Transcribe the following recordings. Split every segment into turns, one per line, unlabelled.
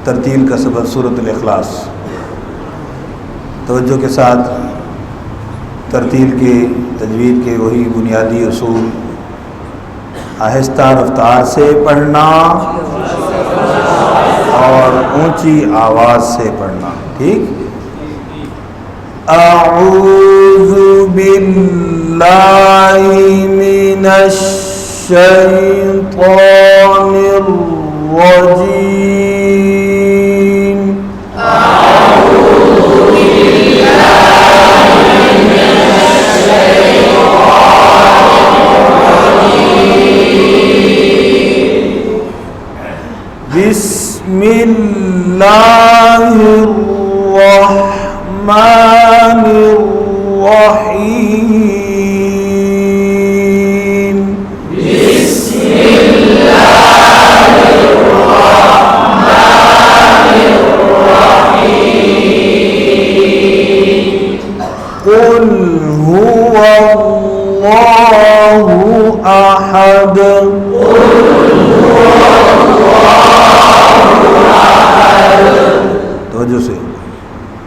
तरतील का सबब सूरतुल इखलास। तवज्जो के साथ तरतील के तजवीद के वही बुनियादी उसूल आहिस्ता रफ्तार से पढ़ना और ऊंची आवाज़ से पढ़ना। ठीक। अऊज़ु बिल्लाहि मिनश शैतानिर रजीम। अऊज़ु बिल्लाहि मिनश शैतानिर रजीम। बिस्मिल्लाहिर रहमानिर रहीम। बिस्मिल्लाहिर रहमानिर रहीम। कुल हुवल्लाहु अहद। तवज्जो से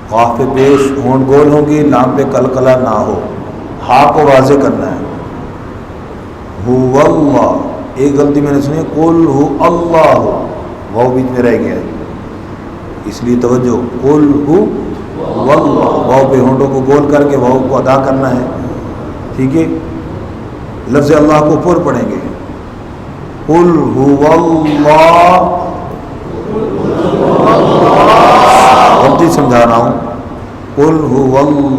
क़ाफ़ पे पेश होंठ गोल होंगी, लाम पे कलकला ना हो, हा को वाज़े करना है। हुवल्लाह, एक गलती मैंने सुनी, कुल हु अल्लाह, वाव बीच में रह गया, इसलिए तवज्जो, कुल हु वल्लाह, वाव पे होंठों को गोल करके वाव को अदा करना है। ठीक है। लफ्ज़ अल्लाह को पुर पढ़ेंगे, कुल हुवल्लाह, गलती समझा रहा हूँ, कुल हुवल्लाहु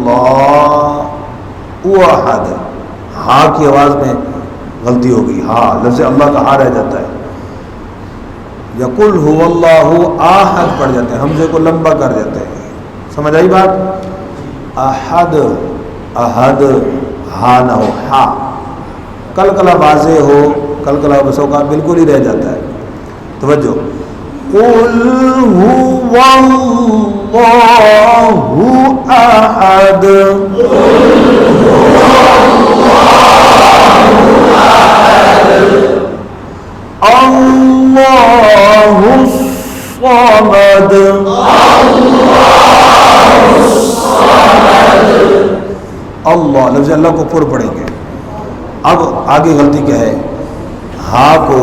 अहद, हाँ की आवाज़ में गलती हो गई, हाँ लफ्ज़ अल्लाह का हाँ रह जाता है, या कुल हुवल्लाहु अहद पढ़ जाते हैं, हमज़े को लंबा कर देते हैं। समझ आई बात? अहद, अहद हा ना हो, हा कलकला वाज़े हो, कलकला बसों का बिल्कुल ही रह जाता है। तवज्जो, कुल हुवल्लाहु अहद, अल्लाहुस समद, अल्लाह लफ्ज़ अल्लाह को पुर पढ़ेंगे। अब आगे गलती क्या है, हा को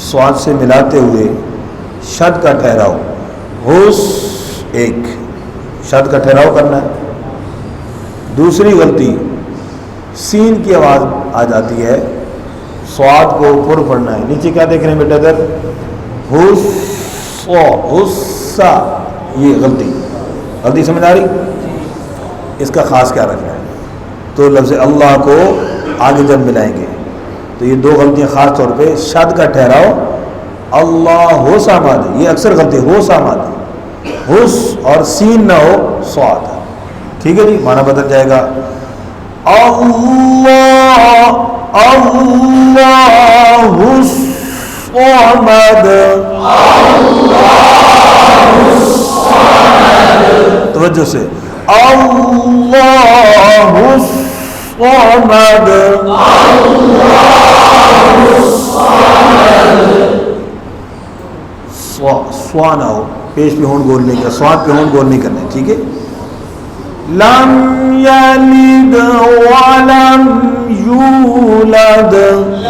स्वाद से मिलाते हुए शद का ठहराव, हुस एक शद का ठहराव करना है। दूसरी गलती, सीन की आवाज़ आ जाती है, स्वाद को पुर पढ़ना है। नीचे क्या देख रहे हैं बेटा इधर, हुस्सा, ये गलती समझ आ रही? इसका ख़ास क्या रखना है? तो लफ्ज़ अल्लाह को आगे जब मिलाएंगे तो ये दो गलतियाँ ख़ास तौर पे, शद का ठहराव अल्लाह हो सामाद, ये अक्सर गलती हो सामाद, हुस और सीन ना हो स्वाद। ठीक है जी, माना बदल जाएगा, अल्लाह अल्लाहुस समद, तवज्जो से, अल्लाहुस समद, स्वा ना हो, पेश पे होंठ गोल नहीं करना, स्वाद पे होंठ गोल नहीं करना। ठीक है। लम यलिद वलम यूलद,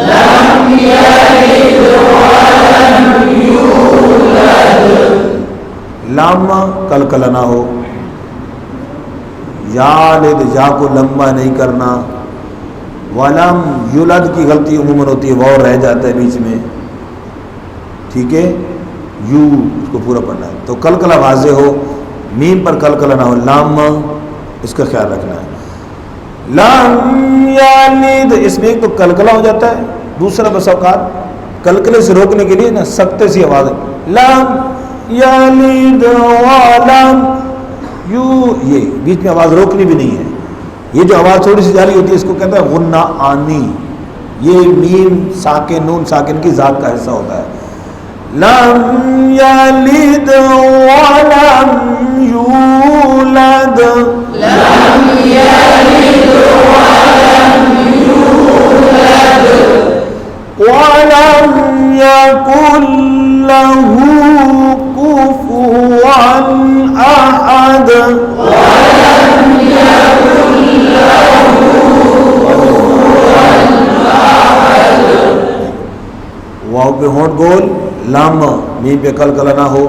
लम यलिद वलम यूलद, लम कलकला ना हो, यालिद या को लंबा नहीं करना, वलम युलद की गलती उमूमन होती है, वाव रह जाता है बीच में। ठीक है। यू उसको पूरा पढ़ना है, तो कलकला वाज़े हो, मीम पर कलकला ना हो, लाम, इसका ख्याल रखना है। लम यालिद, इसमें एक तो कलकला हो जाता है, दूसरा बस औकात कलकले से रोकने के लिए ना सख्ते सी आवाज़, लम यालिद वलम यू, ये बीच में आवाज़ रोकनी भी नहीं है। ये जो आवाज़ थोड़ी सी जारी होती है इसको कहते हैं गुन्ना आनी, ये मीम साकिन नून साकिन की ज़ात का हिस्सा होता है। लम यलिद वलम यूलद, लम यलिद वलम यूलद, वलम यकुल लहू पे होंठ गोल, लम मीम पे कलकला ना हो।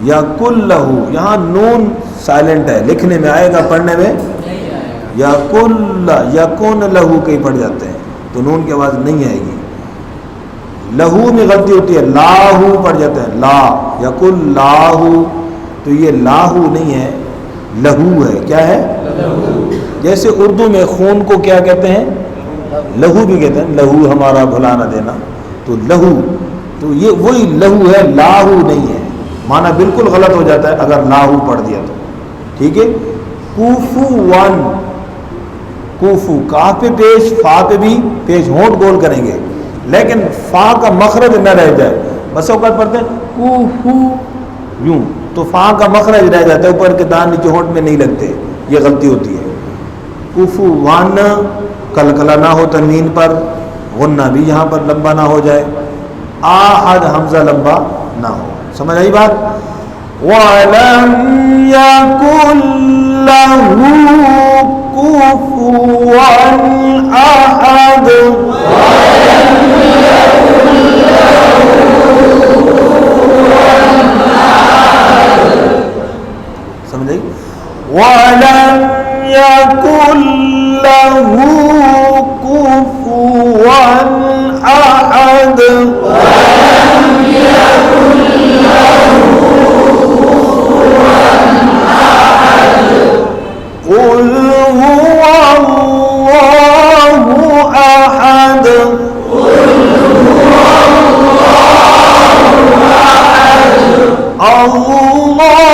या कुल्लहू, यहाँ नून साइलेंट है, लिखने में आएगा, पढ़ने में या कुन लहू कहीं पढ़ जाते हैं तो नून की आवाज़ नहीं आएगी। लहू में गलती होती है, लाहू पढ़ जाते हैं, ला या कुल लाहू, तो ये लाहू नहीं है, लहू है। क्या है? जैसे उर्दू में खून को क्या कहते हैं? लहू भी कहते हैं, लहू हमारा भुला ना देना, तो लहू, तो ये वही लहू है, लाहू नहीं है। माना बिल्कुल गलत हो जाता है अगर लाहू पढ़ दिया तो। ठीक है। कुफुवन, कुफू, काफ पे पेश, फा पे भी पेश, होंठ गोल करेंगे लेकिन फा का मखरज न रह जाए। बस औकात पढ़ते हैं कुफू यूं, तो फा का मखरज रह जाता है, ऊपर के दान नीचे होंठ में नहीं लगते, ये गलती होती है। कुफुवन, कलकला ना हो तनवीन पर, गुन्ना भी यहाँ पर लंबा ना हो जाए, आहद हमजा लंबा ना हो। समझ आई बात? वलम यकुन लहू कुफुवन अहद, समझ आई? वलम यकुन लहू कुफुवन अहद, कुल हुवल्लाहु अहद,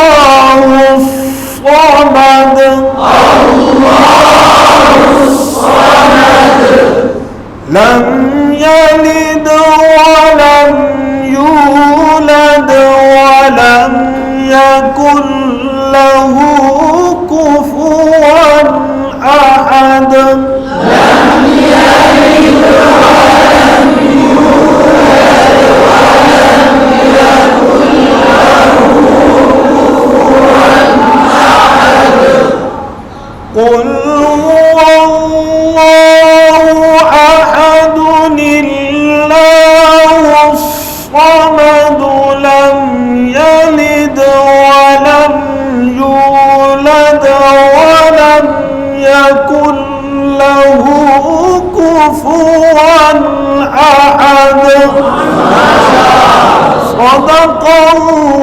अल्लाहुस समद, लम यलिद वलम यूलद वलम यकुन लहू कुफुवन अहद, लम यलिद वलम यूलद वलम यकुन लहू कुफुवन अहद, कुल हुवल्लाहु अहद अल्लाहुस समद लम यलिद वलम यूलद वलम यकुन लहू कुफुवन अहद। सदक़ल्लाहु